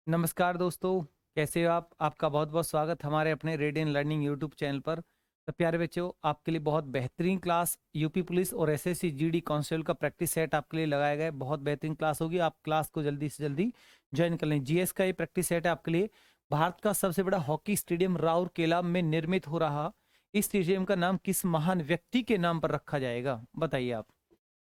नमस्कार दोस्तों, कैसे हो आप? आपका बहुत बहुत स्वागत हमारे अपने रेडियन लर्निंग यूट्यूब चैनल पर। तो प्यारे बच्चों, आपके लिए बहुत बेहतरीन क्लास यूपी पुलिस और एसएससी जीडी कांस्टेबल का प्रैक्टिस सेट आपके लिए लगाया गया है। बहुत बेहतरीन क्लास होगी, आप क्लास को जल्दी से जल्दी ज्वाइन कर लें। जीएस का ये प्रैक्टिस सेट है आपके लिए। भारत का सबसे बड़ा हॉकी स्टेडियम राउरकेला में निर्मित हो रहा इस स्टेडियम का नाम किस महान व्यक्ति के नाम पर रखा जाएगा? बताइए आप।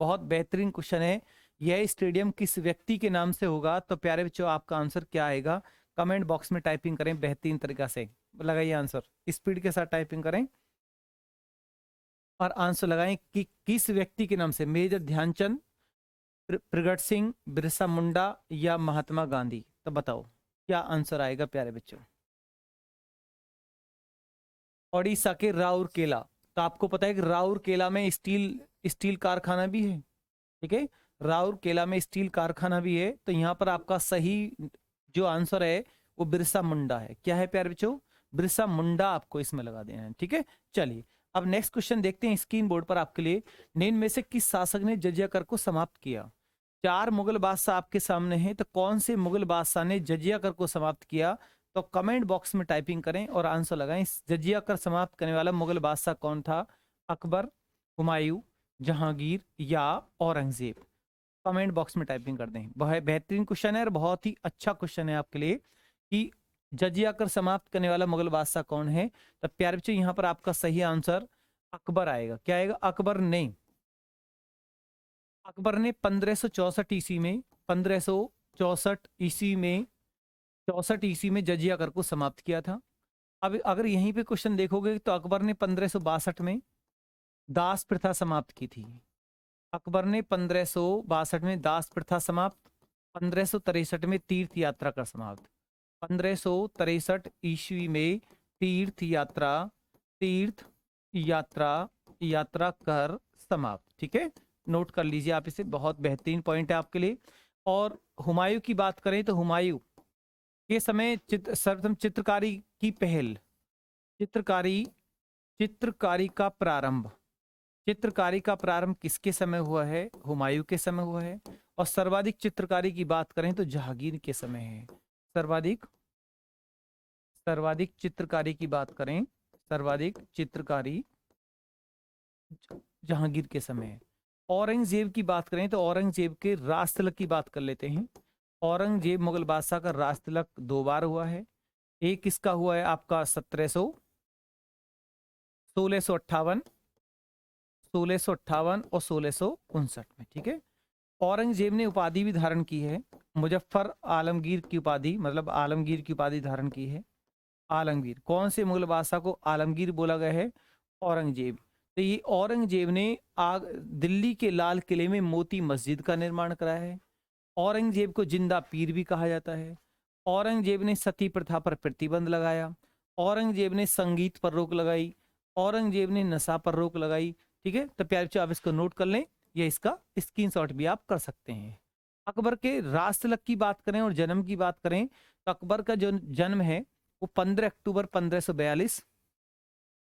बहुत बेहतरीन क्वेश्चन है। यह स्टेडियम किस व्यक्ति के नाम से होगा? तो प्यारे बच्चों, आपका आंसर क्या आएगा? कमेंट बॉक्स में टाइपिंग करें बेहतरीन तरीका से। लगाइए आंसर, स्पीड के साथ टाइपिंग करें और आंसर लगाएं कि किस व्यक्ति के नाम से। मेजर ध्यानचंद, प्रगट सिंह, बिरसा मुंडा या महात्मा गांधी? तो बताओ क्या आंसर आएगा प्यारे बच्चों। ओडिशा के राउरकेला। तो आपको पता है कि राउरकेला में स्टील स्टील कारखाना भी है। ठीक है, राउरकेला में स्टील कारखाना भी है। तो यहाँ पर आपका सही जो आंसर है वो बिरसा मुंडा है। क्या है प्यारे बच्चों? बिरसा मुंडा आपको इसमें लगा देना है। ठीक है, चलिए अब नेक्स्ट क्वेश्चन देखते हैं स्क्रीन बोर्ड पर आपके लिए। निम्न में से किस शासक ने जजिया कर को समाप्त किया? चार मुगल बादशाह आपके सामने हैं, तो कौन से मुगल बादशाह ने जजिया कर को समाप्त किया? तो कमेंट बॉक्स में टाइपिंग करें और आंसर लगाएं। जजिया कर समाप्त करने वाला मुगल बादशाह कौन था? अकबर, हुमायूं, जहांगीर या औरंगजेब? कमेंट बॉक्स में टाइपिंग कर दें। बहुत बेहतरीन क्वेश्चन है और बहुत ही अच्छा क्वेश्चन है आपके लिए कि जजिया कर समाप्त करने वाला मुगल बादशाह कौन है। तो प्यारे बच्चों, यहाँ पर आपका सही आंसर अकबर आएगा। क्या आएगा? अकबर ने 1564 ईस्वी में 1564 ईस्वी में 64 ईस्वी में जजिया कर को समाप्त किया था। अब अगर यहीं पे क्वेश्चन देखोगे तो अकबर ने 1562 में दास प्रथा समाप्त की थी। अकबर ने 1562 में दास प्रथा समाप्त, 1563 में तीर्थ यात्रा कर समाप्त। 1563 ईस्वी में तीर्थ यात्रा यात्रा कर समाप्त। ठीक है, नोट कर लीजिए आप इसे, बहुत बेहतरीन पॉइंट है आपके लिए। और हुमायूं की बात करें तो हुमायूं के समय सर्वप्रथम चित्रकारी चित्रकारी का प्रारंभ चित्रकारी का प्रारंभ किसके समय हुआ है? हुमायूं के समय हुआ है। और सर्वाधिक चित्रकारी की बात करें तो जहांगीर के समय है। सर्वाधिक सर्वाधिक चित्रकारी की बात करें, सर्वाधिक चित्रकारी जहांगीर के समय है। औरंगजेब की बात करें तो औरंगजेब के राजतिलक की बात कर लेते हैं। औरंगजेब मुगल बादशाह का राजतिलक 2 बार हुआ है। एक इसका हुआ है आपका 1658 और 1659 में। ठीक है, औरंगजेब ने उपाधि भी धारण की है। मुजफ्फर आलमगीर की उपाधि, मतलब आलमगीर की उपाधि धारण की है। आलमगीर, कौन से मुगल बादशाह को आलमगीर बोला गया है? औरंगजेब। तो ये औरंगजेब ने आग दिल्ली के लाल किले में मोती मस्जिद का निर्माण कराया है। औरंगजेब को जिंदा पीर भी कहा जाता है। औरंगजेब ने सती प्रथा पर प्रतिबंध लगाया। औरंगजेब ने संगीत पर रोक लगाई। औरंगजेब ने नशा पर रोक लगाई। ठीक है, तो प्यारे बच्चों आप इसको नोट कर लें, या इसका स्क्रीनशॉट भी आप कर सकते हैं। अकबर के राजतिलक की बात करें और जन्म की बात करें तो अकबर का जो जन्म है वो 15 अक्टूबर 1542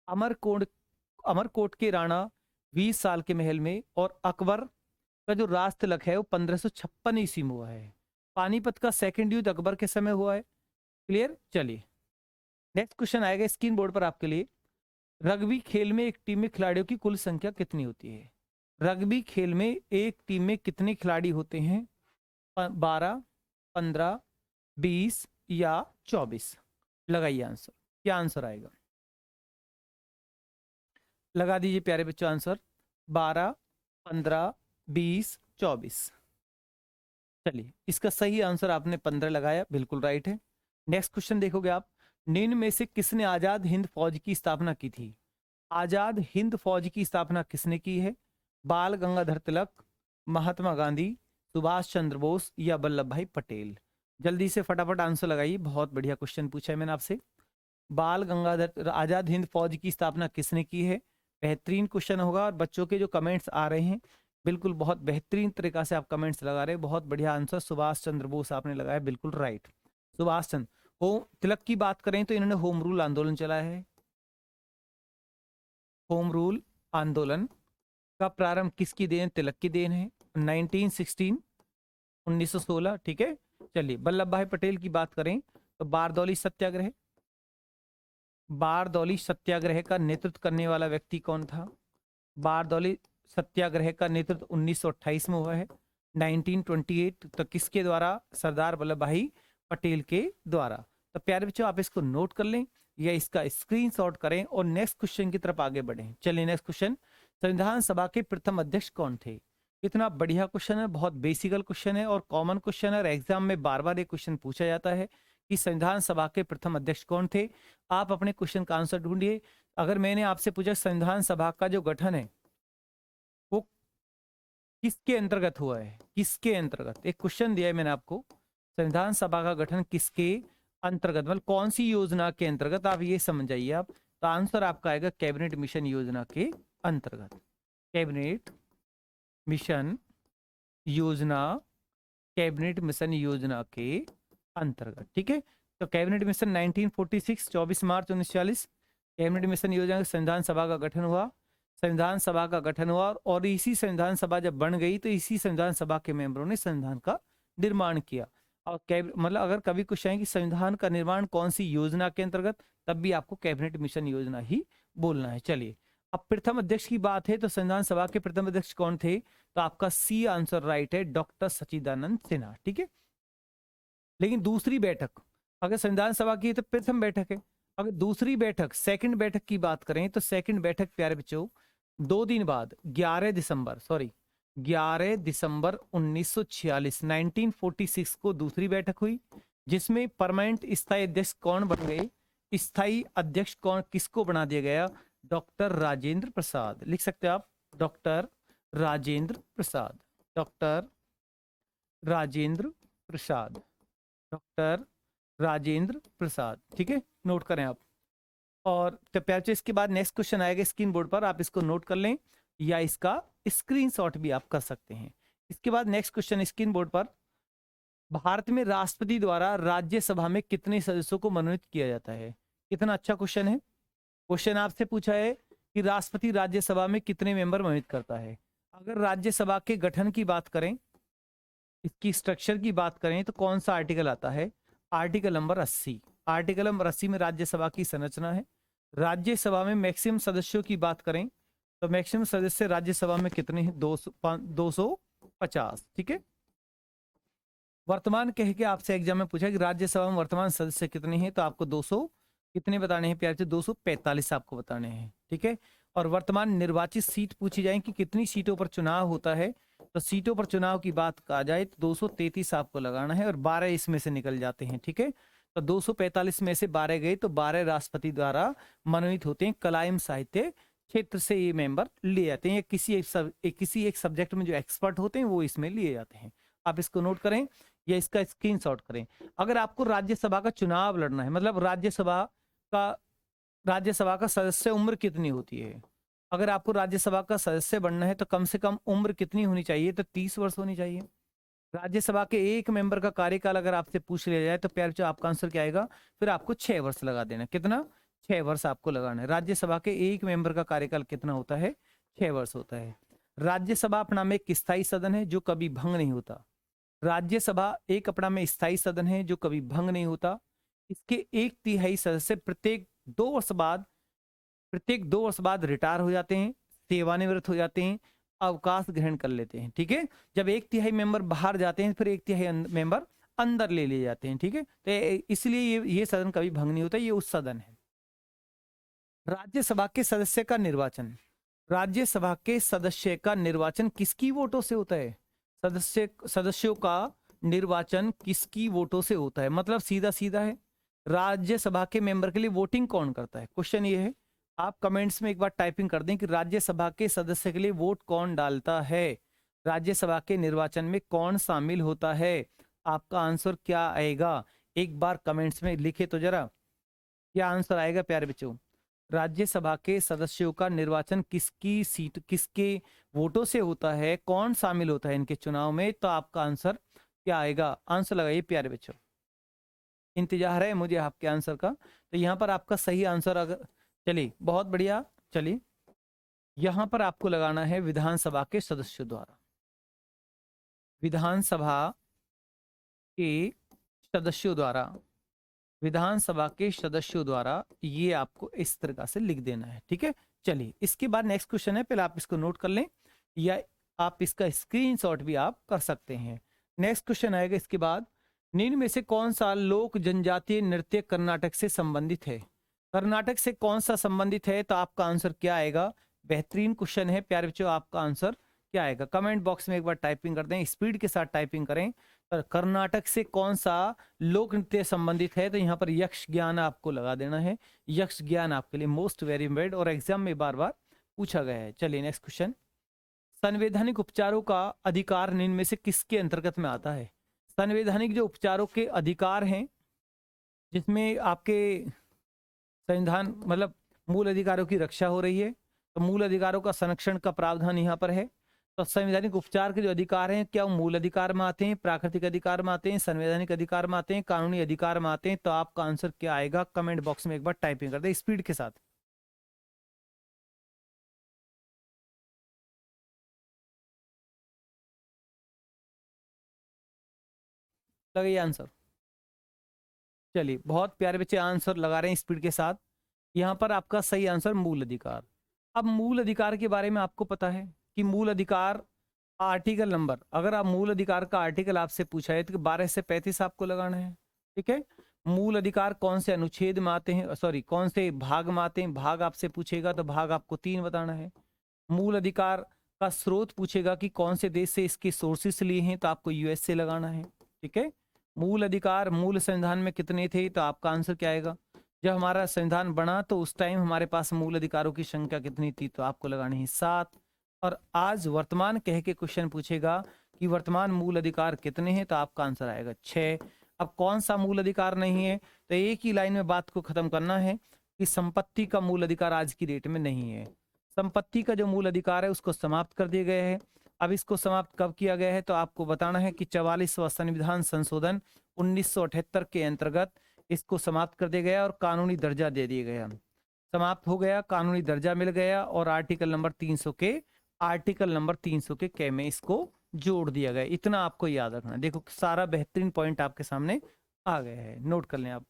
अमरकोट अमरकोट के राणा 20 साल के महल में। और अकबर का जो राज तिलक है वो 1556 ईस्वी में हुआ है। पानीपत का सेकंड युद्ध अकबर के समय हुआ है। क्लियर? चलिए नेक्स्ट क्वेश्चन आएगा स्क्रीन बोर्ड पर आपके लिए। रग्बी खेल में एक टीम में खिलाड़ियों की कुल संख्या कितनी होती है? रग्बी खेल में एक टीम में कितने खिलाड़ी होते हैं? 12, 15, 20 या 24? लगाइए आंसर, क्या आंसर आएगा? लगा दीजिए प्यारे बच्चों आंसर। 12, 15, 20, 24। चलिए इसका सही आंसर आपने 15 लगाया, बिल्कुल राइट है। नेक्स्ट क्वेश्चन देखोगे आप। निम्न में से किसने आजाद हिंद फौज की स्थापना की थी? आजाद हिंद फौज की स्थापना किसने की है? बाल गंगाधर तिलक, महात्मा गांधी, सुभाष चंद्र बोस या वल्लभ भाई पटेल? जल्दी से फटाफट आंसर लगाइए, बहुत बढ़िया क्वेश्चन पूछा है मैंने आपसे। बाल गंगाधर आजाद हिंद फौज की स्थापना किसने की है? बेहतरीन क्वेश्चन होगा। और बच्चों के जो कमेंट्स आ रहे हैं, बिल्कुल बहुत बेहतरीन तरीका से आप कमेंट्स लगा रहे हैं। बहुत बढ़िया आंसर सुभाष चंद्र बोस आपने लगाया, बिल्कुल राइट। सुभाष चंद्र हो तिलक की बात करें तो इन्होंने होम रूल आंदोलन चलाया है। होम रूल आंदोलन का प्रारंभ किसकी देन? तिलक की देन है। 1916, 1916। ठीक है, चलिए वल्लभ भाई पटेल की बात करें तो बारदौली सत्याग्रह, बारदौली सत्याग्रह का नेतृत्व करने वाला व्यक्ति कौन था? बारदौली सत्याग्रह का नेतृत्व 1928 में हुआ है, 1928। तो किसके द्वारा? सरदार वल्लभ भाई पटेल के द्वारा। तो प्यारे बच्चों आप इसको नोट कर लें या इसका स्क्रीनशॉट करें और नेक्स्ट क्वेश्चन की तरफ आगे बढ़ें। चलिए नेक्स्ट क्वेश्चन, संविधान सभा के प्रथम अध्यक्ष कौन थे? कितना बढ़िया क्वेश्चन है, बहुत बेसिकल क्वेश्चन है और कॉमन क्वेश्चन है और एग्जाम में बार बार ये क्वेश्चन पूछा जाता है कि संविधान सभा के प्रथम अध्यक्ष कौन थे। आप अपने क्वेश्चन का आंसर ढूंढिए। अगर मैंने आपसे पूछा संविधान सभा का जो गठन है वो किसके अंतर्गत हुआ है, किसके अंतर्गत, एक क्वेश्चन दिया है मैंने आपको, संविधान सभा का गठन किसके अंतर्गत, मतलब कौन सी योजना के अंतर्गत, आप ये समझ जाइए आप। तो आंसर आपका आएगा कैबिनेट मिशन योजना के अंतर्गत, कैबिनेट मिशन योजना, कैबिनेट मिशन योजना के अंतर्गत। ठीक है, तो कैबिनेट मिशन 1946 24 मार्च 1940 कैबिनेट मिशन योजना संविधान सभा का गठन हुआ, संविधान सभा का गठन हुआ और इसी संविधान सभा जब बन गई तो इसी संविधान सभा के मेंबरों ने संविधान का निर्माण किया। और मतलब अगर कभी कुछ है कि संविधान का निर्माण कौन सी योजना के अंतर्गत, तब भी आपको कैबिनेट मिशन योजना ही बोलना है। चलिए अब प्रथम अध्यक्ष की बात है तो संविधान सभा के प्रथम अध्यक्ष कौन थे? तो आपका सी आंसर राइट है, डॉक्टर सच्चिदानंद सिन्हा। ठीक है, लेकिन दूसरी बैठक, अगर संविधान सभा की है तो प्रथम बैठक है, अगर दूसरी बैठक सेकंड बैठक की बात करें तो सेकंड बैठक प्यारे बच्चों 2 दिन बाद 11 दिसंबर 1946 1946 को दूसरी बैठक हुई जिसमें परमानेंट स्थायी अध्यक्ष कौन बन गए? स्थायी अध्यक्ष कौन किसको बना दिया गया? डॉक्टर राजेंद्र प्रसाद। लिख सकते हैं आप, doctor Rajendra Prasad, doctor Rajendra Prasad, doctor Rajendra Prasad. ठीक है, नोट करें आप। और तो प्यारे इसके बाद नेक्स्ट क्वेश्चन आएगा स्क्रीन बोर्ड पर, आप इसको नोट कर लें या इसका स्क्रीनशॉट भी आप कर सकते हैं। इसके बाद नेक्स्ट क्वेश्चन स्क्रीन बोर्ड पर, भारत में राष्ट्रपति द्वारा राज्यसभा में कितने सदस्यों को मनोनीत किया जाता है? कितना अच्छा क्वेश्चन है। क्वेश्चन आपसे पूछा है कि राष्ट्रपति राज्यसभा में कितने मेंबर मनोनीत करता है। अगर राज्यसभा के गठन की बात करें, इसकी स्ट्रक्चर की बात करें तो कौन सा आर्टिकल आता है? Article number 80। आर्टिकल नंबर 80 में राज्यसभा की संरचना है। राज्यसभा में मैक्सिमम सदस्यों की बात करें तो मैक्सिमम सदस्य राज्यसभा में कितने हैं? 250। ठीक है, वर्तमान कह के आपसे एग्जाम में पूछा कि राज्यसभा में वर्तमान सदस्य कितने हैं, तो आपको 200 कितने बताने हैं प्यारे? 245 आपको बताने हैं। ठीक है, और वर्तमान निर्वाचित सीट पूछी जाए कि कितनी सीटों पर चुनाव होता है, तो सीटों पर चुनाव की बात कहा जाए तो 233 आपको लगाना है और 12 इसमें से निकल जाते हैं। ठीक है, तो 245 में से 12 गए तो 12 राष्ट्रपति द्वारा मनोनीत होते हैं। कलाम साहित्य क्षेत्र से ये मेंबर लिए जाते हैं, किसी एक सब्जेक्ट में जो एक्सपर्ट होते हैं वो इसमें लिए जाते हैं। आप इसको नोट करें या इसका स्क्रीनशॉट करें। अगर आपको राज्यसभा का चुनाव लड़ना है, मतलब राज्यसभा का सदस्य उम्र कितनी होती है, अगर आपको राज्यसभा का सदस्य बनना है तो कम से कम उम्र कितनी होनी चाहिए? तो 30 वर्ष होनी चाहिए। राज्यसभा के एक मेंबर का कार्यकाल अगर आपसे पूछ लिया जाए तो प्यारे बच्चों आपका आंसर क्या आएगा? फिर आपको 6 वर्ष लगा देना। कितना? 6 वर्ष आपको लगाना है। राज्यसभा के एक मेंबर का कार्यकाल कितना होता है? 6 वर्ष होता है। राज्यसभा अपना में एक स्थायी सदन है जो कभी भंग नहीं होता। राज्यसभा एक अपना में स्थायी सदन है जो कभी भंग नहीं होता। इसके 1/3 सदस्य प्रत्येक 2 वर्ष बाद रिटायर हो जाते हैं, सेवानिवृत्त हो जाते हैं, अवकाश ग्रहण कर लेते हैं। ठीक है, जब 1/3 मेंबर बाहर जाते हैं फिर 1/3 मेंबर अंदर ले लिए जाते हैं। ठीक है, तो इसलिए ये सदन कभी भंग नहीं होता, ये उस सदन है। राज्यसभा के सदस्य का निर्वाचन, राज्यसभा के सदस्य का निर्वाचन किसकी वोटों से होता है? सदस्यों का निर्वाचन किसकी वोटों से होता है? मतलब सीधा सीधा है, राज्यसभा के मेंबर के लिए वोटिंग कौन करता है? क्वेश्चन ये है, आप कमेंट्स में एक बार टाइपिंग कर दें कि राज्यसभा के सदस्य के लिए वोट कौन डालता है, राज्यसभा के निर्वाचन में कौन शामिल होता है। आपका आंसर क्या आएगा? एक बार कमेंट्स में लिखे तो जरा, क्या आंसर आएगा प्यारे बच्चों? राज्यसभा के सदस्यों का निर्वाचन किसकी सीट, किसके वोटों से होता है, कौन शामिल होता है इनके चुनाव में, तो आपका आंसर क्या आएगा? आंसर लगाइए प्यारे बच्चों, इंतजार है मुझे आपके आंसर का। तो यहाँ पर आपका सही आंसर अगर, चलिए बहुत बढ़िया, चलिए यहाँ पर आपको लगाना है विधानसभा के सदस्यों द्वारा, विधानसभा के सदस्यों द्वारा, विधानसभा के सदस्यों द्वारा, ये आपको इस तरीका से लिख देना है। ठीक है, चलिए इसके बाद नेक्स्ट क्वेश्चन है, पहले आप इसको नोट कर लें या आप इसका स्क्रीनशॉट भी आप कर सकते हैं। नेक्स्ट क्वेश्चन आएगा इसके बाद, निम्न में से कौन सा लोक जनजातीय नृत्य कर्नाटक से संबंधित है? कर्नाटक से कौन सा संबंधित है? तो आपका आंसर क्या आएगा? बेहतरीन क्वेश्चन है प्यारे बच्चों, आपका आंसर क्या आएगा? कमेंट बॉक्स में एक बार टाइपिंग कर दें, स्पीड के साथ टाइपिंग करें। पर कर्नाटक से कौन सा लोक नृत्य संबंधित है? तो यहाँ पर यक्ष ज्ञान आपको लगा देना है। यक्ष ज्ञान आपके लिए मोस्ट वेरी इंपॉर्टेंट और एग्जाम में बार बार पूछा गया है। चलिए नेक्स्ट क्वेश्चन, संवैधानिक उपचारों का अधिकार निम्न में से किसके अंतर्गत में आता है? संवैधानिक जो उपचारों के अधिकार हैं, जिसमें आपके संविधान मतलब मूल अधिकारों की रक्षा हो रही है, तो मूल अधिकारों का संरक्षण का प्रावधान यहाँ पर है। तो संवैधानिक उपचार के जो अधिकार हैं, क्या वो मूल अधिकार में आते हैं, प्राकृतिक अधिकार में आते हैं, संवैधानिक अधिकार में आते हैं, कानूनी अधिकार में आते हैं? तो आपका आंसर क्या आएगा? कमेंट बॉक्स में एक बार टाइपिंग कर दे स्पीड के साथ। लगे आंसर? चलिए बहुत प्यारे बच्चे आंसर लगा रहे हैं स्पीड के साथ। यहाँ पर आपका सही आंसर मूल अधिकार। अब मूल अधिकार के बारे में आपको पता है कि मूल अधिकार आर्टिकल नंबर, अगर आप मूल अधिकार का आर्टिकल आपसे पूछा है तो 12 से 35 आपको लगाना है। ठीक है, मूल अधिकार कौन से अनुच्छेद में आते हैं, सॉरी कौन से भाग में आते हैं, भाग आपसे पूछेगा तो भाग आपको 3 बताना है। मूल अधिकार का स्रोत पूछेगा कि कौन से देश से इसके सोर्सेस लिए हैं, तो आपको यूएस से लगाना है। ठीक है, मूल अधिकार मूल संविधान में कितने थे? तो आपका आंसर क्या आएगा? जब हमारा संविधान बना तो उस टाइम हमारे पास मूल अधिकारों की संख्या कितनी थी? तो आपको लगानी है 7। और आज वर्तमान कह के क्वेश्चन पूछेगा कि वर्तमान मूल अधिकार कितने हैं? तो आपका आंसर आएगा 6। अब कौन सा मूल अधिकार नहीं है? तो एक ही लाइन में बात को खत्म करना है कि संपत्ति का मूल अधिकार आज की डेट में नहीं है। संपत्ति का जो मूल अधिकार है उसको समाप्त कर दिया गया है। अब इसको समाप्त कब किया गया है? तो आपको बताना है कि 44वां संविधान संशोधन 1978 के अंतर्गत इसको समाप्त कर दिया गया और कानूनी दर्जा दे दिया गया। समाप्त हो गया, कानूनी दर्जा मिल गया और आर्टिकल नंबर 300 के क में इसको जोड़ दिया गया। इतना आपको याद रखना है। देखो सारा बेहतरीन पॉइंट आपके सामने आ गया है, नोट कर लें आप।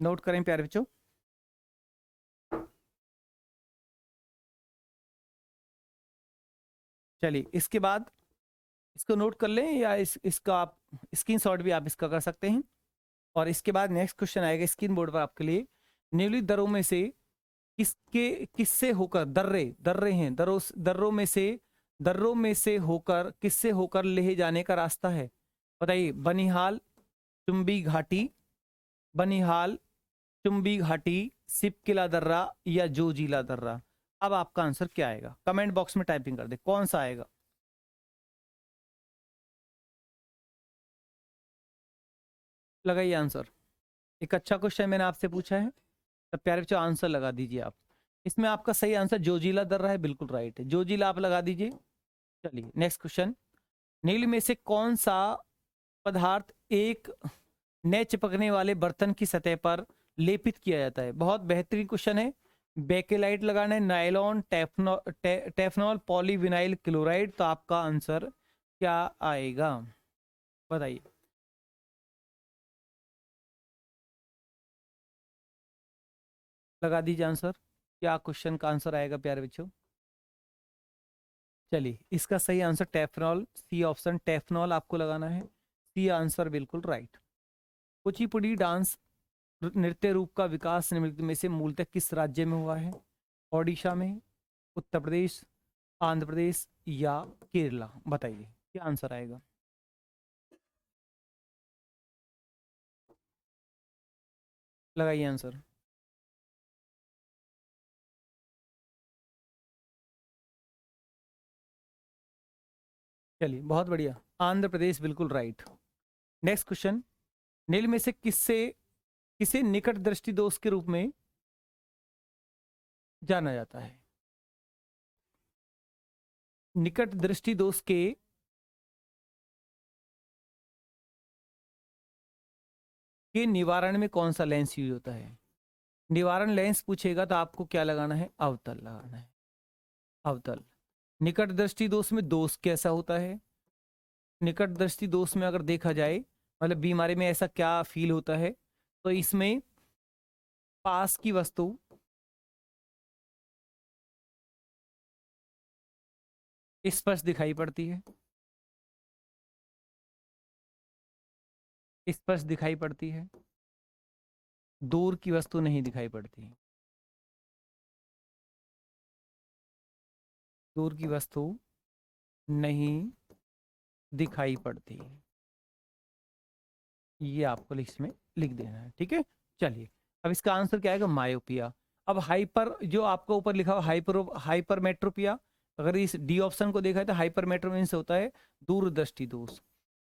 नोट करें प्यारे बच्चों। चलिए इसके बाद इसको नोट कर लें या इसका आप स्क्रीनशॉट भी आप इसका कर सकते हैं। और इसके बाद नेक्स्ट क्वेश्चन आएगा स्क्रीन बोर्ड पर आपके लिए, निम्नलिखित दरों में से किससे होकर दर्रे दर्रे हैं दर्रों में से होकर किससे होकर लेह जाने का रास्ता है? बताइए, बनिहाल, चुंबी घाटी, बनिहाल, चुंबी घाटी, सिपकिला दर्रा या जोजिला दर्रा? अब आपका आंसर क्या आएगा? कमेंट बॉक्स में टाइपिंग कर दे कौन सा आएगा। लगाइए आंसर। एक अच्छा क्वेश्चन मैंने आपसे पूछा है, तब प्यारे बच्चों आंसर लगा दीजिए आप। इसमें आपका सही आंसर जोजिला दर्रा है, बिल्कुल राइट है, जोजिला आप लगा दीजिए। चलिए नेक्स्ट क्वेश्चन, निम्न में से कौन सा पदार्थ एक न चिपकने वाले बर्तन की सतह पर लेपित किया जाता है? बहुत बेहतरीन क्वेश्चन है। बेकेलाइट लगाना है, नायलॉन, टेफनॉल, पॉलीविनाइल क्लोराइड? तो आपका आंसर क्या आएगा बताइए। लगा दीजिए आंसर। क्या क्वेश्चन का आंसर आएगा प्यारे बच्चों? चलिए इसका सही आंसर टेफनॉल, सी ऑप्शन टेफनॉल आपको लगाना है। सी आंसर बिल्कुल राइट। कुचिपुड़ी डांस नृत्य रूप का विकास निम्नलिखित में से मूलतः किस राज्य में हुआ है? ओडिशा में, उत्तर प्रदेश, आंध्र प्रदेश या केरला? बताइए क्या आंसर आएगा। लगाइए आंसर। चलिए बहुत बढ़िया, आंध्र प्रदेश बिल्कुल राइट। नेक्स्ट क्वेश्चन, निम्न में से किसे निकट दृष्टि दोष के रूप में जाना जाता है? निकट दृष्टि दोष के निवारण में कौन सा लेंस यूज होता है? निवारण लेंस पूछेगा तो आपको क्या लगाना है? अवतल लगाना है, अवतल। निकट दृष्टि दोष में दोष कैसा होता है? निकट दृष्टि दोष में अगर देखा जाए मतलब बीमारी में ऐसा क्या फील होता है, तो इसमें पास की वस्तु स्पष्ट दिखाई पड़ती है, स्पष्ट दिखाई पड़ती है, दूर की वस्तु नहीं दिखाई पड़ती, दूर की वस्तु नहीं दिखाई पड़ती। ये आपको लिस्ट में लिख देना है, ठीक है। चलिए अब इसका आंसर क्या आएगा? मायोपिया। अब हाइपर जो आपको ऊपर लिखा हुआ हाइपरमेट्रोपिया, अगर इस डी ऑप्शन को देखा है तो हाइपरमेट्रो से होता है दूरदृष्टि दोष,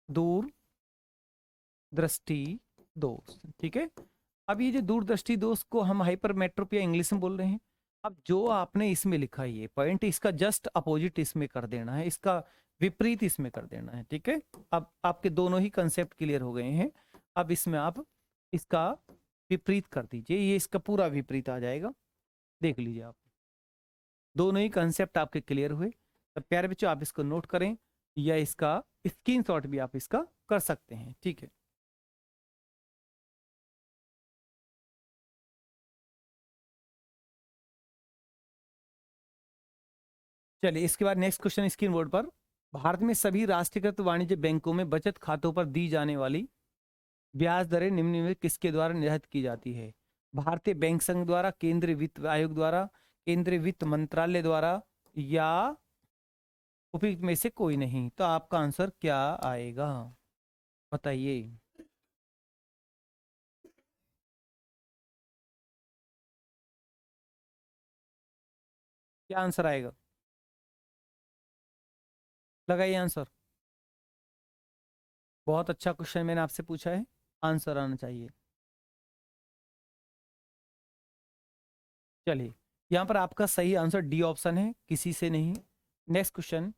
दूर दृष्टि दोष, ठीक है। अब ये जो दूरदृष्टि दोष को हम हाइपरमेट्रोपिया इंग्लिश में बोल रहे हैं। अब जो आपने इसमें लिखा है ये पॉइंट, इसका जस्ट अपोजिट इसमें कर देना है, इसका विपरीत इसमें कर देना है, ठीक है। अब आपके दोनों ही कंसेप्ट क्लियर हो गए हैं। अब इसमें आप इसका विपरीत कर दीजिए, ये इसका पूरा विपरीत आ जाएगा, देख लीजिए आप। दोनों ही कंसेप्ट आपके क्लियर हुए। तो प्यारे बच्चों आप इसको नोट करें या इसका स्क्रीनशॉट भी आप इसका कर सकते हैं, ठीक है। चलिए इसके बाद नेक्स्ट क्वेश्चन स्क्रीन बोर्ड पर। भारत में सभी राष्ट्रीयकृत वाणिज्य बैंकों में बचत खातों पर दी जाने वाली ब्याज दरें निम्न में किसके द्वारा निर्धारित की जाती है? भारतीय बैंक संघ द्वारा, केंद्रीय वित्त आयोग द्वारा, केंद्रीय वित्त मंत्रालय द्वारा, या उपयुक्त में से कोई नहीं। तो आपका आंसर क्या आएगा बताइए? क्या आंसर आएगा? लगाइए आंसर। बहुत अच्छा क्वेश्चन मैंने आपसे पूछा है, आंसर आना चाहिए। चलिए यहाँ पर आपका सही आंसर डी ऑप्शन है, किसी से नहीं। नेक्स्ट क्वेश्चन,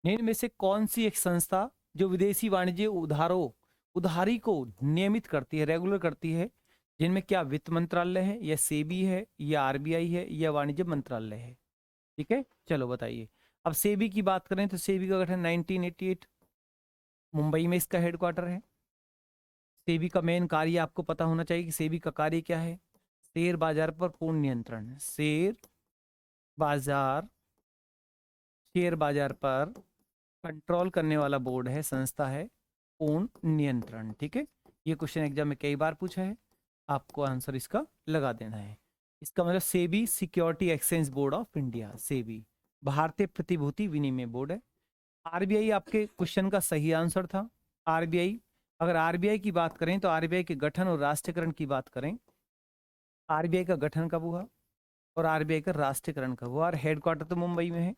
निम्न में से कौन सी एक संस्था जो विदेशी वाणिज्य उधारी को नियमित करती है, रेगुलर करती है, जिनमें क्या वित्त मंत्रालय है, या सेबी है, या आरबीआई है, या वाणिज्य मंत्रालय है? ठीक है, चलो बताइए। अब सेबी की बात करें तो सेबी का गठन 1988 मुंबई में इसका हेडक्वार्टर है। सेबी का मेन कार्य आपको पता होना चाहिए कि सेबी का कार्य क्या है? शेयर बाजार पर पूर्ण नियंत्रण, बाजार शेयर बाजार पर कंट्रोल करने वाला बोर्ड है, संस्था है, पूर्ण नियंत्रण, ठीक है। ये क्वेश्चन एग्जाम में कई बार पूछा है, आपको आंसर इसका लगा देना है। इसका मतलब SEBI security exchange board of India, SEBI भारतीय प्रतिभूति विनिमय बोर्ड है। आरबीआई आपके क्वेश्चन का सही आंसर था। आरबीआई, अगर आरबीआई की बात करें तो आरबीआई के गठन और राष्ट्रीयकरण की बात करें, आरबीआई का गठन कब हुआ और आरबीआई का राष्ट्रीयकरण कब हुआ? और हेडक्वार्टर तो मुंबई में है,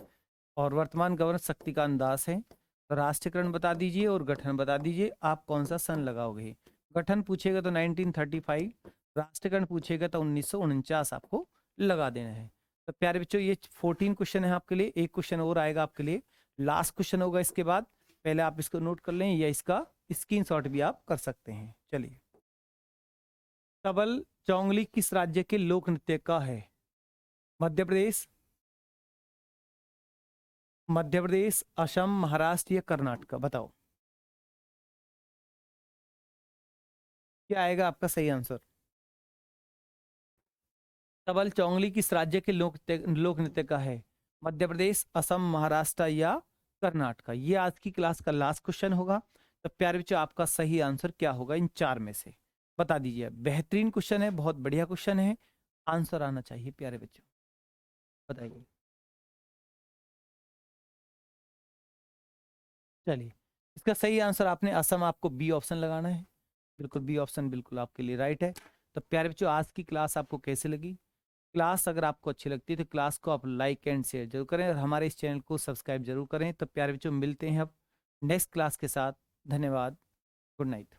और वर्तमान गवर्नर शक्तिकांत दास है। तो राष्ट्रीयकरण बता दीजिए और गठन बता दीजिए, आप कौन सा सन लगाओगे? गठन पूछेगा तो 1935, राष्ट्रीयकरण पूछेगा तो 1949 आपको लगा देना है। तो प्यारे बच्चों ये 14 क्वेश्चन है आपके लिए, एक क्वेश्चन और आएगा आपके लिए, लास्ट क्वेश्चन होगा इसके बाद। पहले आप इसको नोट कर लें या इसका स्क्रीनशॉट भी आप कर सकते हैं। चलिए, तबल चौंगली किस राज्य के लोक नृत्य का है? मध्य प्रदेश, असम, महाराष्ट्र या कर्नाटक? बताओ क्या आएगा आपका सही आंसर? तबल चौंगली किस राज्य के लोक नृत्य का है? मध्य प्रदेश, असम, महाराष्ट्र या कर्नाटक? ये आज की क्लास का लास्ट क्वेश्चन होगा। तो प्यारे बच्चों आपका सही आंसर क्या होगा इन चार में से? बता दीजिए। बेहतरीन क्वेश्चन है, बहुत बढ़िया क्वेश्चन है, आंसर आना चाहिए प्यारे बच्चों, बताइए। चलिए इसका सही आंसर आपने असम, आपको बी ऑप्शन लगाना है, बिल्कुल बी ऑप्शन बिल्कुल आपके लिए राइट है। तो प्यारे बच्चों आज की क्लास आपको कैसे लगी? क्लास अगर आपको अच्छी लगती है तो क्लास को आप लाइक एंड शेयर जरूर करें और हमारे इस चैनल को सब्सक्राइब जरूर करें। तो प्यारे बच्चों मिलते हैं अब नेक्स्ट क्लास के साथ। धन्यवाद, गुड नाइट।